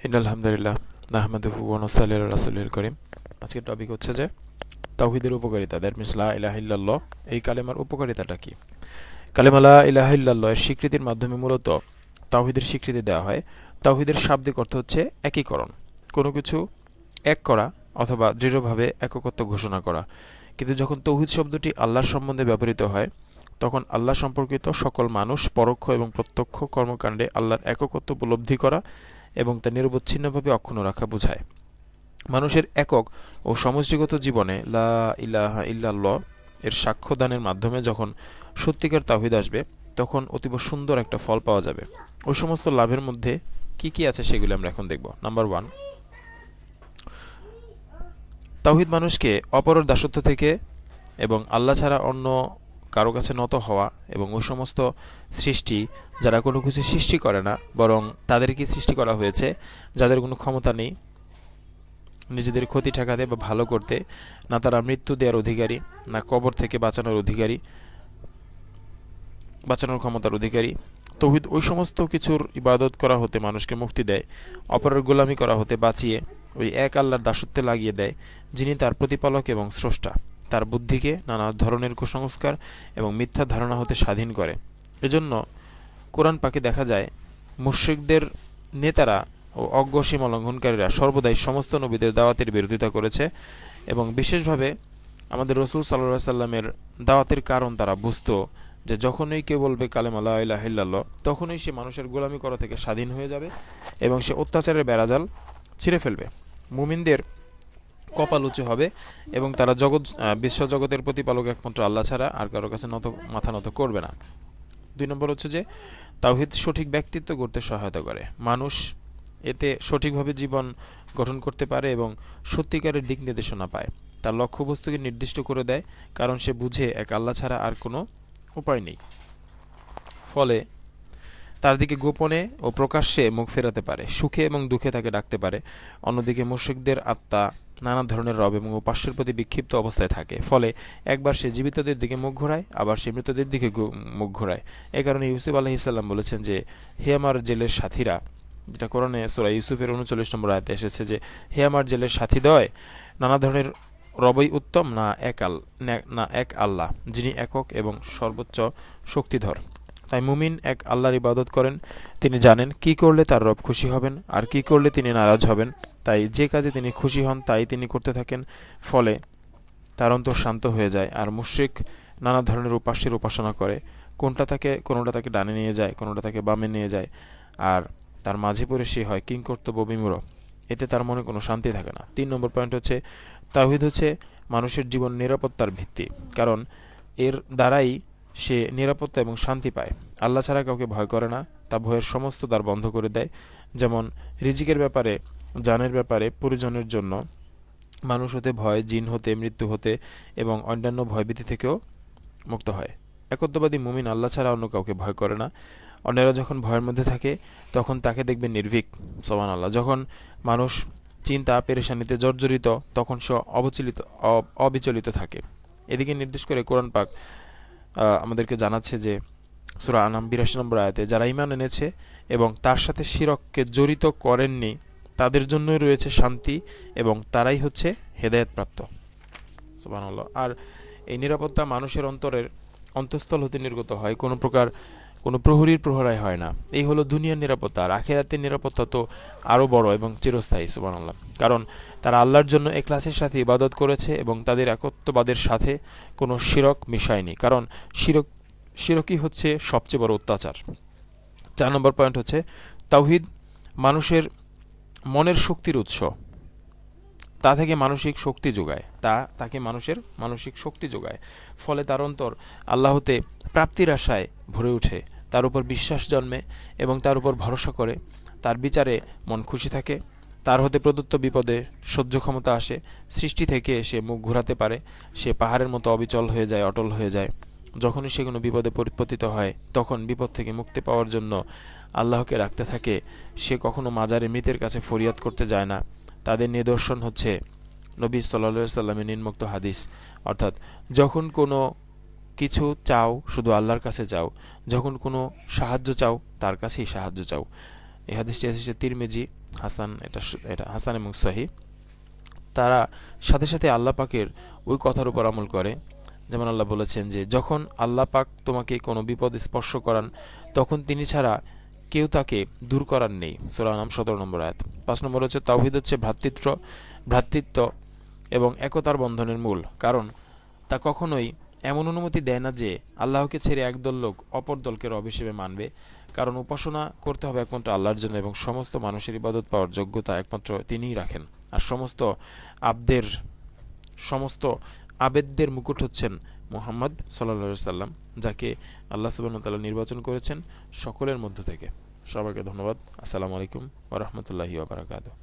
আলহামদুলিল্লাহ নাহমাদুহু ওয়া নুসাল্লি আলা রাসূলিল কারীম। আজকের টপিক হচ্ছে যে তাওহীদের উপকারিতা, দ্যাট মিনস লা ইলাহা ইল্লাল্লাহ। এই কালেমার উপকারিতাটা কি? কালেমা লা ইলাহা ইল্লাল্লাহ এর স্বীকৃতির মাধ্যমে মূলত তাওহীদের স্বীকৃতি দেওয়া হয়। তাওহীদের শাব্দিক অর্থ হচ্ছে একীকরণ, কোনো কিছু এক করা অথবা দৃঢ়ভাবে একত্ব ঘোষণা করা। কিন্তু যখন তৌহিদ শব্দটি আল্লাহর সম্বন্ধে ব্যবহৃত হয়, তখন আল্লাহ সম্পর্কিত সকল মানুষ পরোক্ষ এবং প্রত্যক্ষ কর্মকাণ্ডে আল্লাহর একত্ব উপলব্ধি করা এবং তা নিরবচ্ছিন্নভাবে অক্ষুণ্ণ রাখা বোঝায়। মানুষের একক ও সমষ্টিগত জীবনে লা ইলাহা ইল্লাল্লাহ এর সাক্ষ্যদানের মাধ্যমে যখন সত্যিকার তাওহীদ আসবে, তখন অতীব সুন্দর একটা ফল পাওয়া যাবে। ওই সমস্ত লাভের মধ্যে কি কি আছে সেগুলো আমরা এখন দেখব। নাম্বার 1, তাওহীদ মানুষকে অপরের দাসত্ব থেকে এবং আল্লাহ ছাড়া অন্য কারো কাছে নত হওয়া এবং ওই সমস্ত সৃষ্টি যারা কোনো কিছু সৃষ্টি করে না, বরং তাদেরকে সৃষ্টি করা হয়েছে, যাদের কোনো ক্ষমতা নেই নিজেদের ক্ষতি ঠেকাতে বা ভালো করতে, না তারা মৃত্যু দেওয়ার অধিকারী, না কবর থেকে বাঁচানোর অধিকারী, বাঁচানোর ক্ষমতার অধিকারী। তৌহিদ ওই সমস্ত কিছুর ইবাদত করা হতে মানুষকে মুক্তি দেয়, অপরের গোলামি করা হতে বাঁচিয়ে ওই এক আল্লাহর দাসত্বে লাগিয়ে দেয়, যিনি তার প্রতিপালক এবং স্রষ্টা। তার বুদ্ধিকে নানা ধরনের কুসংস্কার এবং মিথ্যা ধারণা হতে স্বাধীন করে। এজন্য কোরআন পাকে দেখা যায় মুশরিকদের নেতারা ও অজ্ঞ সীমা লঙ্ঘনকারীরা সর্বদাই সমস্ত নবীদের দাওয়াতের বিরোধিতা করেছে, এবং বিশেষভাবে আমাদের রসুল সাল্লাল্লাহু আলাইহি সাল্লামের দাওয়াতের কারণ তারা বুঝত যে যখনই কেউ বলবে কালেমা লা ইলাহা ইল্লাল্লাহ, তখনই সে মানুষের গোলামি করা থেকে স্বাধীন হয়ে যাবে এবং সে অত্যাচারের বেড়াজাল ছিঁড়ে ফেলবে। মুমিনদের কপাল উঁচু হবে এবং তারা বিশ্বজগতের প্রতিপালক একমাত্র আল্লাহ ছাড়া আর কারো কাছে মাথা নত করবে না। 2 নম্বর হচ্ছে যে তাওহীদ সঠিক ব্যক্তিত্ব গড়তে সহায়তা করে। মানুষ এতে সঠিকভাবে জীবন গঠন করতে পারে এবং সত্যিকারের দিক নির্দেশনা পায়। তার লক্ষ্যবস্তুকে নির্দিষ্ট করে দেয়, কারণ সে বুঝে এক আল্লাহ ছাড়া আর কোনো উপায় নেই। ফলে তার দিকে গোপনে ও প্রকাশ্যে মুখ ফেরাতে পারে, সুখে এবং দুঃখে তাকে ডাকতে পারে। অন্যদিকে মুশরিকদের আত্মা নানা ধরনের রব এবং উপাস্যের প্রতি বিক্ষিপ্ত অবস্থায় থাকে। ফলে একবার সে জীবিতদের দিকে মুখ ঘোরায়, আবার সে মৃতদের দিকে মুখ ঘোরায়। এ কারণে ইউসুফ আলাইহিস সালাম বলেছেন যে, হে আমার জেলের সাথীরা, যেটা কোরআনে সূরা ইউসুফের 39 নম্বর আয়াতে এসেছে যে, হে আমার জেলের সাথীদ্বয়, নানা ধরনের রবই উত্তম না এক আল্লাহ, যিনি একক এবং সর্বোচ্চ শক্তিধর। তাই মুমিন এক আল্লাহর ইবাদত করেন। তিনি জানেন কি করলে তার রব খুশি হবেন আর কি করলে তিনি নারাজ হবেন। তাই যে কাজে তিনি খুশি হন তাই তিনি করতে থাকেন। ফলে তার অন্তর শান্ত হয়ে যায়। আর মুশরিক নানা ধরনের উপাস্যের উপাসনা করে, কোনোটা তাকে ডানে নিয়ে যায়, কোনোটা তাকে বামে নিয়ে যায়, আর তার মাঝে পড়ে সে হয় কিংকর্তব্য বিমূঢ়। এতে তার মনে কোনো শান্তি থাকে না। 3 নম্বর পয়েন্ট হচ্ছে তাওহীদ হচ্ছে মানুষের জীবন নিরাপত্তার ভিত্তি, কারণ এর দ্বারাই সে নিরাপত্তা এবং শান্তি পায়। আল্লাহ ছাড়া কাউকে ভয় করে না, তা ভয়ের সমস্ত দ্বার বন্ধ করে দেয়। যেমন রিজিকের ব্যাপারে, জানের ব্যাপারে, পরিজনের জন্য মানুষ হতে ভয়, জিন হতে, মৃত্যু হতে এবং অন্যান্য ভয়ভীতি থেকেও মুক্ত হয়। একত্ববাদী মুমিন আল্লাহ ছাড়া অন্য কাউকে ভয় করে না। অন্যেরা যখন ভয়ের মধ্যে থাকে তখন তাকে দেখবেন নির্ভীক। সুবহানাল্লাহ। যখন মানুষ চিন্তা পেরেশানিতে জর্জরিত, তখন সে অবিচলিত থাকে। এদিকে নির্দেশ করে কোরআন পাক আমাদেরকে জানাচ্ছে যে সূরা আনাম 82 নম্বর আয়াতে, যারা ঈমান এনেছে এবং তার সাথে শিরককে জড়িত করেননি তাদের জন্যই রয়েছে শান্তি এবং তারাই হচ্ছে হেদায়েতপ্রাপ্ত। সুবহানাল্লাহ। আর এই নিরাপত্তা মানুষের অন্তঃস্থল হতে নির্গত হয়, কোনো প্রহরীর প্রহরায় হয় না। এই হলো দুনিয়ার নিরাপত্তা। আর আখিরাতের নিরাপত্তা তো আরও বড় এবং চিরস্থায়ী। সুবহানাল্লাহ। কারণ তারা আল্লাহর জন্য ইখলাসের সাথে ইবাদত করেছে এবং তাদের একত্ববাদের সাথে কোনো শিরক মিশায়নি, কারণ শিরকই হচ্ছে সবচেয়ে বড় অত্যাচার। 4 নম্বর পয়েন্ট হচ্ছে তাওহীদ মানুষের মনের শক্তির উৎস। তা থেকে মানসিক শক্তি যোগায়, তাকে মানুষের মানসিক শক্তি যোগায়। ফলে তার অন্তর আল্লাহতে প্রাপ্তির আশায় ভরে ওঠে, তার উপর বিশ্বাস জন্মে এবং তার উপর ভরসা করে। তার বিচারে মন খুশি থাকে, তার হতে প্রদত্ত বিপদে সহ্য ক্ষমতা আসে, সৃষ্টি থেকে সে মুখ ঘোরাতে পারে। সে পাহাড়ের মতো অবিচল হয়ে যায়, অটল হয়ে যায়। যখনই সে কোনো বিপদে পতিত হয়, তখন বিপদ থেকে মুক্তি পাওয়ার জন্য আল্লাহকে ডাকতে থাকে। সে কখনো মাজারে মৃতের কাছে ফরিয়াদ করতে যায় না। তাদের নিদর্শন হচ্ছে নবী সাল্লাল্লাহু আলাইহি সাল্লামের নিম্নোক্ত হাদিস, অর্থাৎ যখন কোনো কিছু চাও শুধু আল্লাহর কাছে চাও, যখন কোনো সাহায্য চাও তার কাছেই সাহায্য চাও। এই হাদিসটি এসেছে তিরমিজি, হাসান, এটা হাসান এবং সহিহ। তারা সাথে সাথে আল্লাহ পাকের ওই কথার উপর আমল করে, যেমন আল্লাহ বলেছেন যে যখন আল্লাহ পাক তোমাকে কোনো বিপদ স্পর্শ করান তখন তিনি ছাড়া কেউ তাকে দূর করার নেই। সূরা আনাম 17 নম্বর আয়াত। 5 নম্বর হচ্ছে তাওহীদ হচ্ছে ভ্রাতৃত্ব এবং একতার বন্ধনের মূল, কারণ তা কখনোই এমন অনুমতি দেয় না যে আল্লাহকে ছেড়ে একদল লোক অপর দলকে রব হিসেবে মানবে, কারণ উপাসনা করতে হবে একমাত্র আল্লাহর জন্য এবং সমস্ত মানুষের ইবাদত পাওয়ার যোগ্যতা একমাত্র তিনিই রাখেন। আর সমস্ত আবেদদের মুকুট হচ্ছেন মুহাম্মদ সাল্লাল্লাহু আলাইহি সাল্লাম, যাকে আল্লাহ সুবহানাহু ওয়া তাআলা নির্বাচন করেছেন সকলের মধ্য থেকে। সবাইকে ধন্যবাদ। আসসালামু আলাইকুম ওয়া রাহমাতুল্লাহি ওয়া বারাকাতুহু।